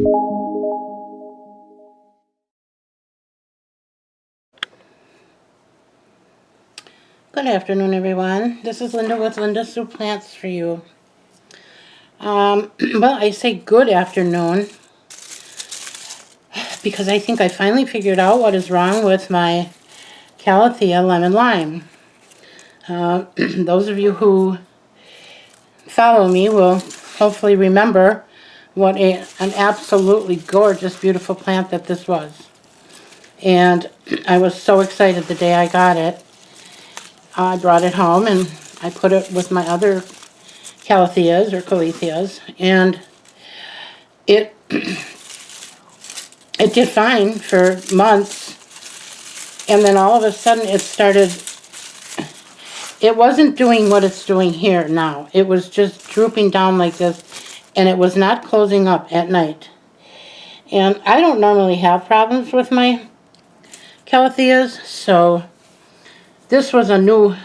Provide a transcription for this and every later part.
Good afternoon, everyone. This is Linda with Linda Soup Plants for You. Well, I say good afternoon because I think I finally figured out what is wrong with my Calathea lemon lime. Those of you who follow me will hopefully remember what an absolutely gorgeous, beautiful plant that this was. And I was so excited the day I got it. I brought it home and I put it with my other Calatheas or Calatheas, and it it did fine for months, and then all of a sudden it wasn't doing what it's doing here now. It was just drooping down like this, and it was not closing up at night. And I don't normally have problems with my Calatheas, so this was a new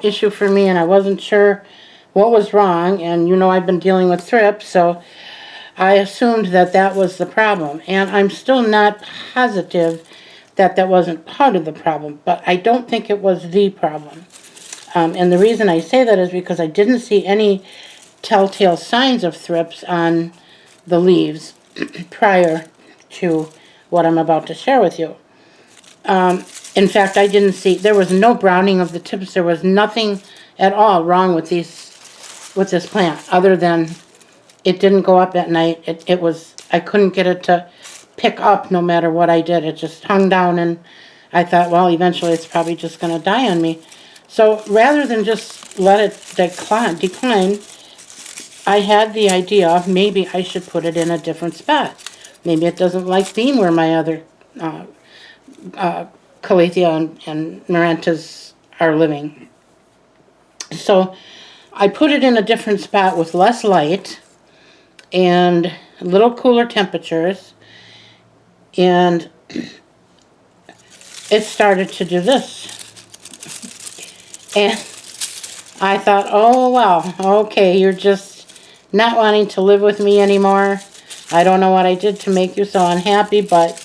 issue for me, and I wasn't sure what was wrong. And you know, I've been dealing with thrips, so I assumed that that was the problem. And I'm still not positive that that wasn't part of the problem, but I don't think it was the problem. And the reason I say that is because I didn't see any telltale signs of thrips on the leaves prior to what I'm about to share with you. In fact, I didn't see, there was no browning of the tips. There was nothing at all wrong with this plant, other than it didn't go up at night. I couldn't get it to pick up no matter what I did. It just hung down, and I thought, well, eventually it's probably just going to die on me. So rather than just let it decline, I had the idea of maybe I should put it in a different spot. Maybe it doesn't like being where my other Calathea and Marantas are living. So I put it in a different spot with less light and a little cooler temperatures, and it started to do this. And I thought, oh, well, okay, you're just not wanting to live with me anymore. I don't know what I did to make you so unhappy, but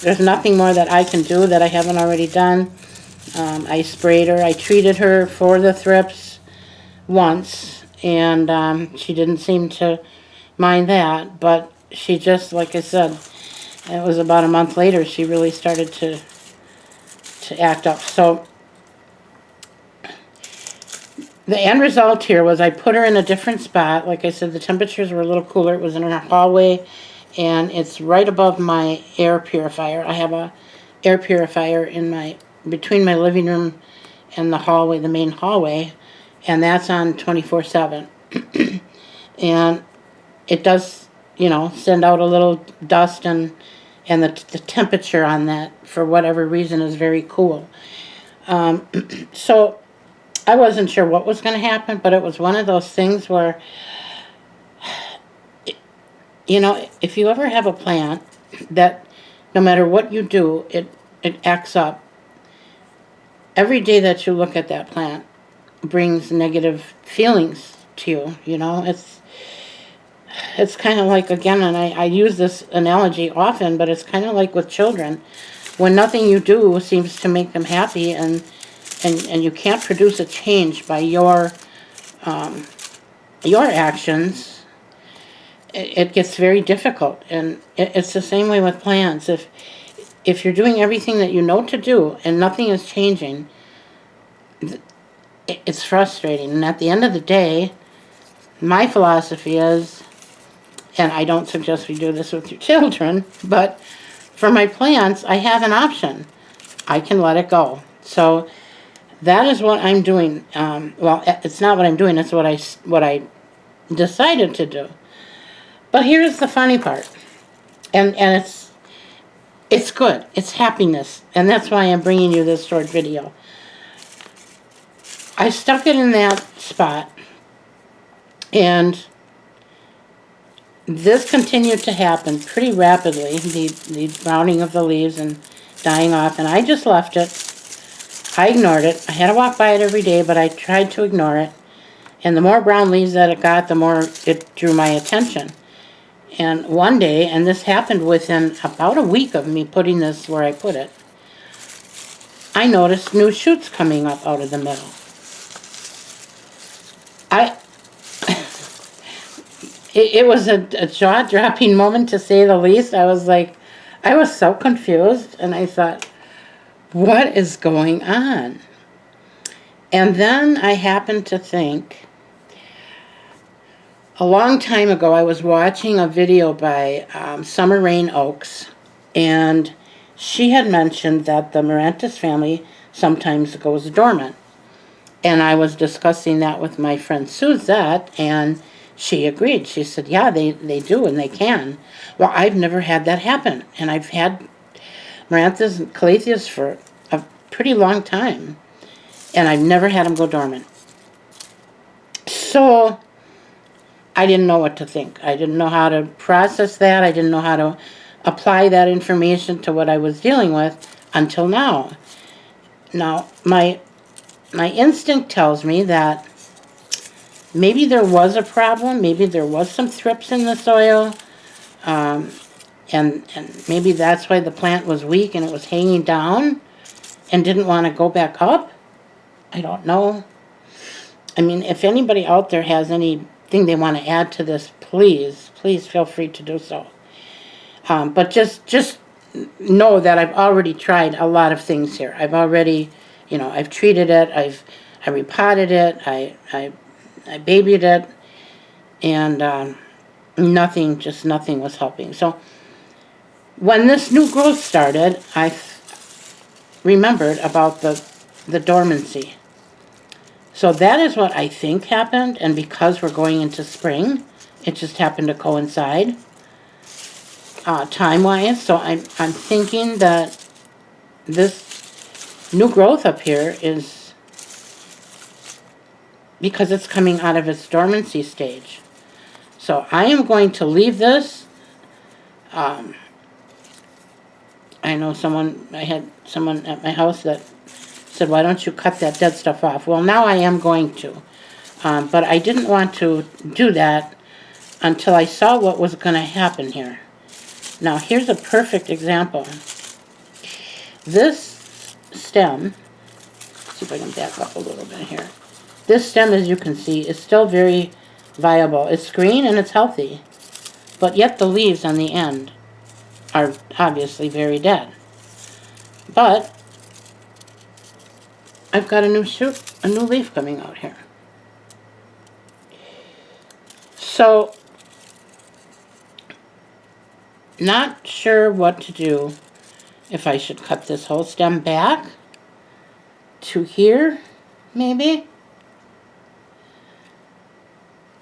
there's nothing more that I can do that I haven't already done. I sprayed her. I treated her for the thrips once, and she didn't seem to mind that, but she just, like I said, it was about a month later she really started to act up. So the end result here was I put her in a different spot. Like I said, the temperatures were a little cooler. It was in our hallway, and it's right above my air purifier. I have a air purifier between my living room and the hallway, the main hallway, and that's on 24/7. And it does, you know, send out a little dust, and the temperature on that, for whatever reason, is very cool. So I wasn't sure what was going to happen, but it was one of those things where, you know, if you ever have a plant that no matter what you do, it acts up, every day that you look at that plant brings negative feelings to you, you know. It's kind of like, again, and I use this analogy often, but it's kind of like with children. When nothing you do seems to make them happy, and you can't produce a change by your actions, it gets very difficult. And it's the same way with plants. If you're doing everything that you know to do and nothing is changing, it's frustrating. And at the end of the day, my philosophy is, and I don't suggest we do this with your children, but for my plants, I have an option. I can let it go. So that is what I'm doing. Well, it's not what I'm doing. It's what I decided to do. But here's the funny part, and it's good. It's happiness, and that's why I'm bringing you this short video. I stuck it in that spot, and this continued to happen pretty rapidly, the browning of the leaves and dying off, and I just left it. I ignored it. I had to walk by it every day, but I tried to ignore it. And the more brown leaves that it got, the more it drew my attention. And one day, and this happened within about a week of me putting this where I put it, I noticed new shoots coming up out of the middle. It was a jaw-dropping moment, to say the least. I was like, I was so confused, and I thought, what is going on? And then I happened to think, a long time ago, I was watching a video by Summer Rain Oaks, and she had mentioned that the Maranta's family sometimes goes dormant. And I was discussing that with my friend Suzette, and she agreed. She said, yeah, they do, and they can. Well, I've never had that happen, and I've had Maranta's and Calatheas for a pretty long time, and I've never had them go dormant. So I didn't know what to think. I didn't know how to process that. I didn't know how to apply that information to what I was dealing with until now. Now, my instinct tells me that maybe there was a problem. Maybe there was some thrips in the soil. And maybe that's why the plant was weak and it was hanging down and didn't want to go back up. I don't know. I mean, if anybody out there has anything they want to add to this, please feel free to do so. But just know that I've already tried a lot of things here. I've already, I've treated it. I repotted it. I babied it, and nothing was helping. So when this new growth started, I remembered about the dormancy. So that is what I think happened, and because we're going into spring, it just happened to coincide time-wise. So I'm thinking that this new growth up here is because it's coming out of its dormancy stage. So I am going to leave this. I know I had someone at my house that said, why don't you cut that dead stuff off? Well, now I am going to. But I didn't want to do that until I saw what was going to happen here. Now, here's a perfect example. This stem, let's see if I can back up a little bit here. This stem, as you can see, is still very viable. It's green and it's healthy, but yet the leaves on the end are obviously very dead. But I've got a new shoot, a new leaf coming out here. So, not sure what to do, if I should cut this whole stem back to here, maybe.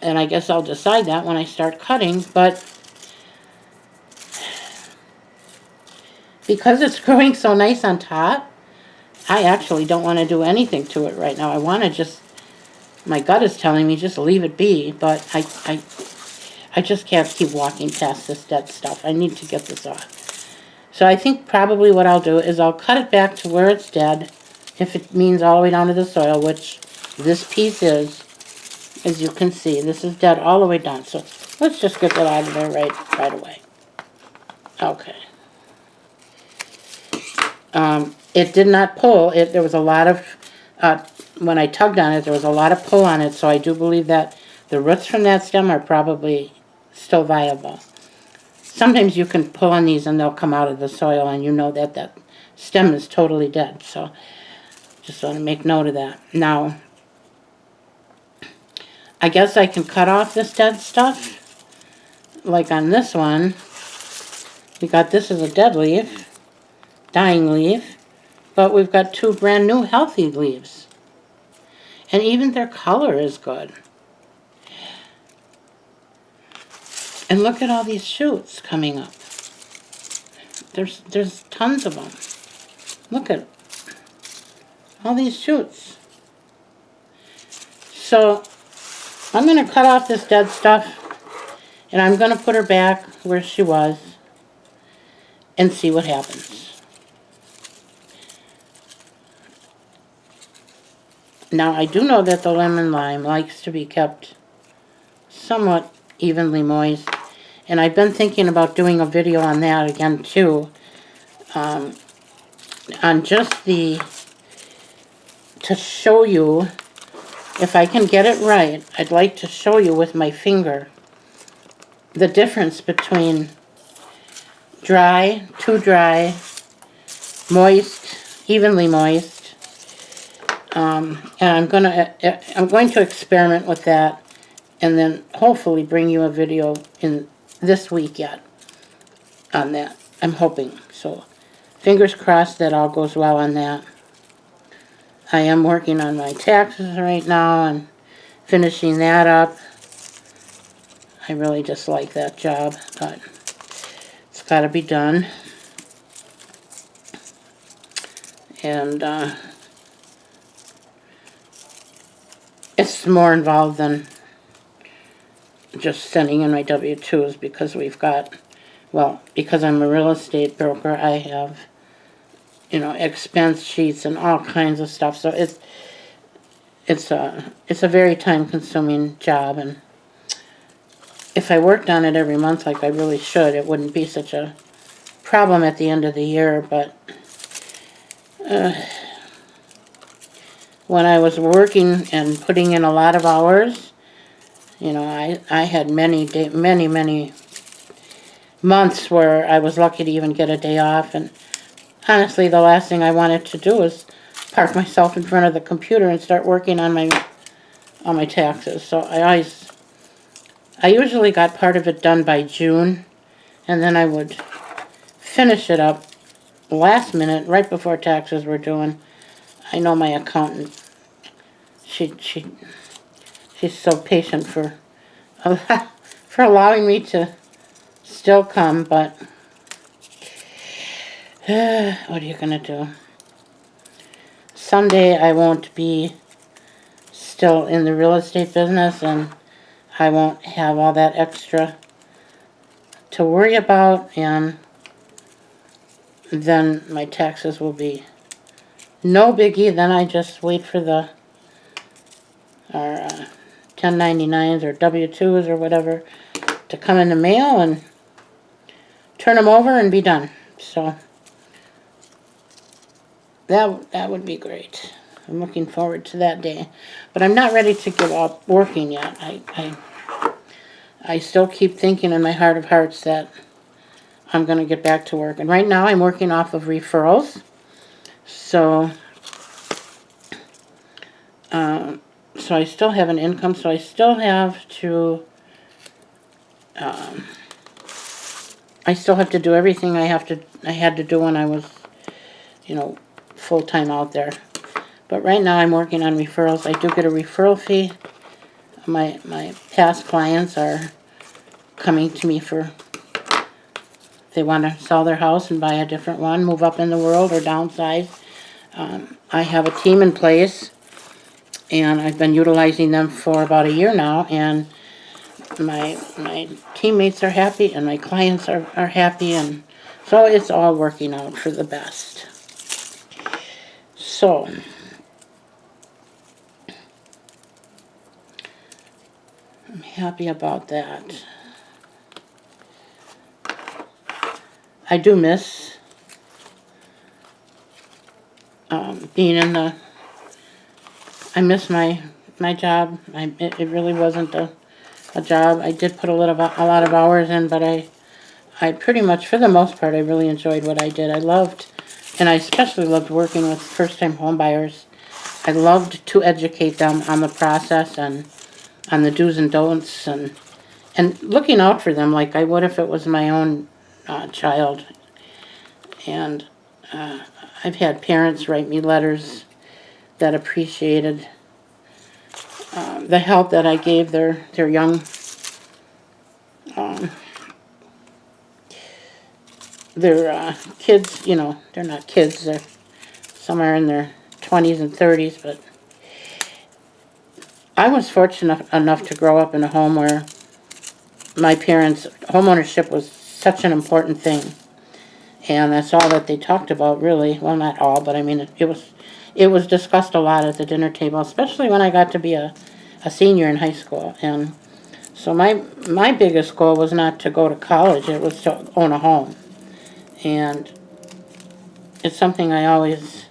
And I guess I'll decide that when I start cutting, but because it's growing so nice on top, I actually don't want to do anything to it right now. I want to just, my gut is telling me just leave it be, but I just can't keep walking past this dead stuff. I need to get this off. So I think probably what I'll do is I'll cut it back to where it's dead, if it means all the way down to the soil, which this piece is. As you can see, this is dead all the way down. So let's just get that out of there right away. Okay. It did not pull. There was a lot of, when I tugged on it, there was a lot of pull on it, so I do believe that the roots from that stem are probably still viable. Sometimes you can pull on these and they'll come out of the soil, and you know that that stem is totally dead. So just want to make note of that. Now, I guess I can cut off this dead stuff. Like on this one, we got this as a dead leaf, dying leaf, but we've got two brand new healthy leaves. And even their color is good. And look at all these shoots coming up. There's tons of them. Look at all these shoots. So I'm going to cut off this dead stuff, and I'm going to put her back where she was and see what happens. Now, I do know that the lemon lime likes to be kept somewhat evenly moist, And I've been thinking about doing a video on that again too. On just to show you, if I can get it right, I'd like to show you with my finger the difference between dry, too dry, moist, evenly moist. And I'm going to experiment with that, and then hopefully bring you a video in this week yet on that. I'm hoping. So fingers crossed that all goes well on that. I am working on my taxes right now and finishing that up. I really just like that job, but it's got to be done. And it's more involved than just sending in my W-2s, because we've got, well, because I'm a real estate broker, I have, you know, expense sheets and all kinds of stuff. So it's a very time-consuming job, and if I worked on it every month like I really should, it wouldn't be such a problem at the end of the year. But when I was working and putting in a lot of hours, you know, I had many months where I was lucky to even get a day off. And honestly, the last thing I wanted to do was park myself in front of the computer and start working on my taxes. So I usually got part of it done by June, and then I would finish it up last minute, right before taxes were due. And I know my accountant, she's so patient for allowing me to still come, but what are you gonna do? Someday I won't be still in the real estate business, and I won't have all that extra to worry about, and then my taxes will be no biggie. Then I just wait for our 1099s or W-2s or whatever to come in the mail and turn them over and be done. So that would be great. I'm looking forward to that day. But I'm not ready to give up working yet. I still keep thinking in my heart of hearts that I'm going to get back to work. And right now I'm working off of referrals. So so I still have an income. So I still have to do everything I had to do when I was, you know, full-time out there. But right now I'm working on referrals. I do get a referral fee. My past clients are coming to me for, they want to sell their house and buy a different one, move up in the world or downsize. I have a team in place, and I've been utilizing them for about a year now, and my teammates are happy and my clients are happy, and so it's all working out for the best. So I'm happy about that. I do miss being in the, I miss my job. It really wasn't a job. I did put a lot of hours in, but I pretty much, for the most part, I really enjoyed what I did. I loved, and I especially loved working with first-time home buyers. I loved to educate them on the process and on the do's and don'ts, and looking out for them like I would if it was my own child. And I've had parents write me letters that appreciated the help that I gave their young kids. You know, they're not kids, they're somewhere in their 20s and 30s, but I was fortunate enough to grow up in a home where my parents' homeownership was such an important thing. And that's all that they talked about, really. Well, not all, but I mean, it was discussed a lot at the dinner table, especially when I got to be a senior in high school. And So my biggest goal was not to go to college, it was to own a home. And it's something I always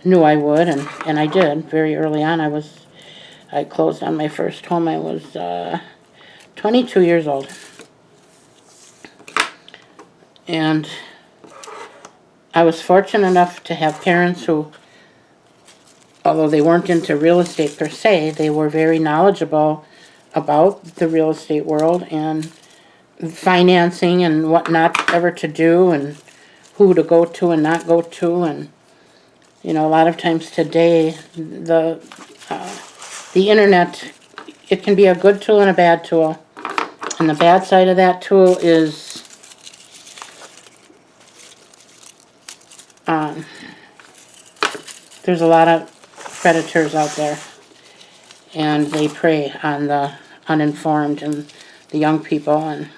knew I would, and I did. Very early on, I closed on my first home. I was 22 years old. And I was fortunate enough to have parents who, although they weren't into real estate per se, they were very knowledgeable about the real estate world and financing and what not ever to do and who to go to and not go to. And you know, a lot of times today the internet, it can be a good tool and a bad tool. And the bad side of that tool is there's a lot of predators out there, and they prey on the uninformed and the young people, and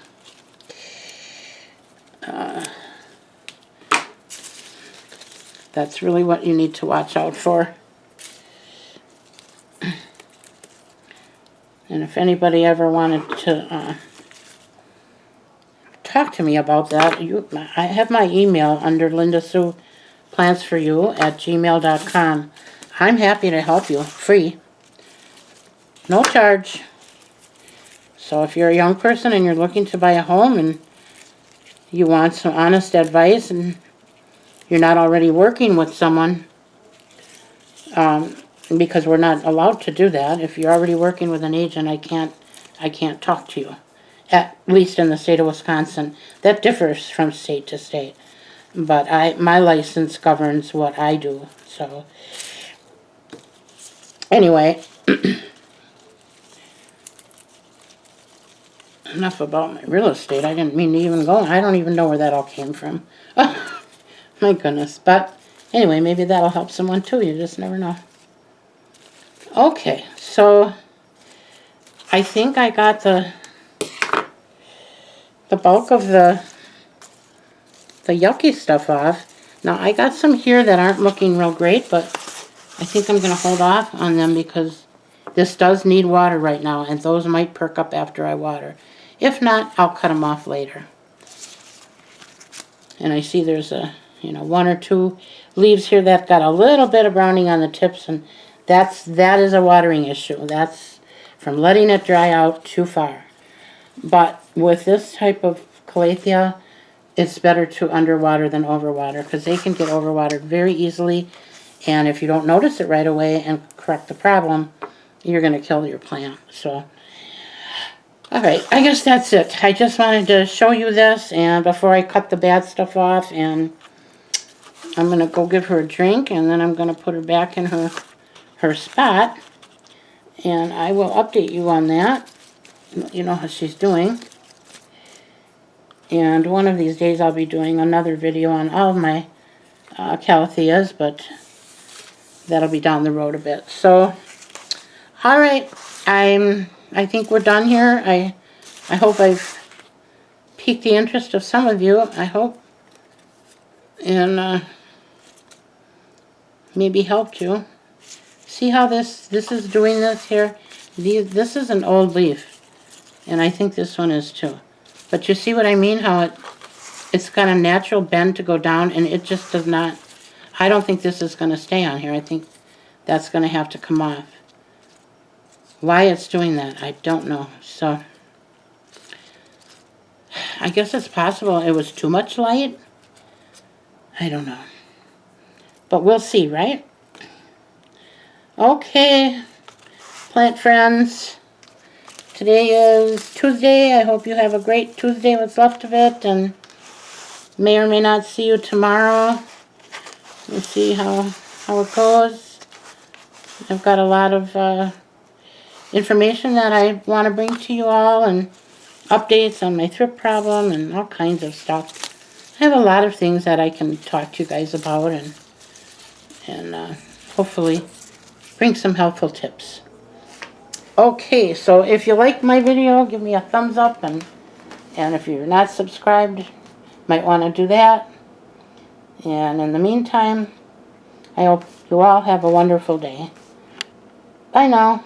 that's really what you need to watch out for. And if anybody ever wanted to talk to me about that, I have my email under lindasueplantsforyou@gmail.com. I'm happy to help you, free, no charge. So if you're a young person and you're looking to buy a home and you want some honest advice and you're not already working with someone, because we're not allowed to do that. If you're already working with an agent, I can't talk to you. At least in the state of Wisconsin. That differs from state to state. But my license governs what I do. So anyway, enough about my real estate. I didn't mean to even go. I don't even know where that all came from. Oh, my goodness. But anyway, maybe that'll help someone too. You just never know. Okay, so I think I got the bulk of the yucky stuff off. Now I got some here that aren't looking real great, but I think I'm going to hold off on them because this does need water right now, and those might perk up after I water. If not, I'll cut them off later. And I see there's one or two leaves here that got a little bit of browning on the tips, and that is a watering issue. That's from letting it dry out too far. But with this type of Calathea, it's better to underwater than overwater because they can get overwatered very easily. And if you don't notice it right away and correct the problem, you're going to kill your plant. So, alright, I guess that's it. I just wanted to show you this and before I cut the bad stuff off, and I'm going to go give her a drink and then I'm going to put her back in her spot. And I will update you on that. You know how she's doing. And one of these days I'll be doing another video on all of my Calatheas, but that'll be down the road a bit. So, alright, I think we're done here. I hope I've piqued the interest of some of you, I hope. And maybe helped you. See how this is doing this here? This is an old leaf. And I think this one is too. But you see what I mean? How it's got a natural bend to go down, and it just does not. I don't think this is going to stay on here. I think that's going to have to come off. Why it's doing that, I don't know. So, I guess it's possible it was too much light. I don't know. But we'll see, right? Okay, plant friends. Today is Tuesday. I hope you have a great Tuesday, what's left of it, and may or may not see you tomorrow. We'll see how it goes. I've got a lot of information that I want to bring to you all, and updates on my thrift problem and all kinds of stuff. I have a lot of things that I can talk to you guys about and hopefully bring some helpful tips. Okay, so if you like my video, give me a thumbs up, and if you're not subscribed, might want to do that. And in the meantime, I hope you all have a wonderful day. Bye now.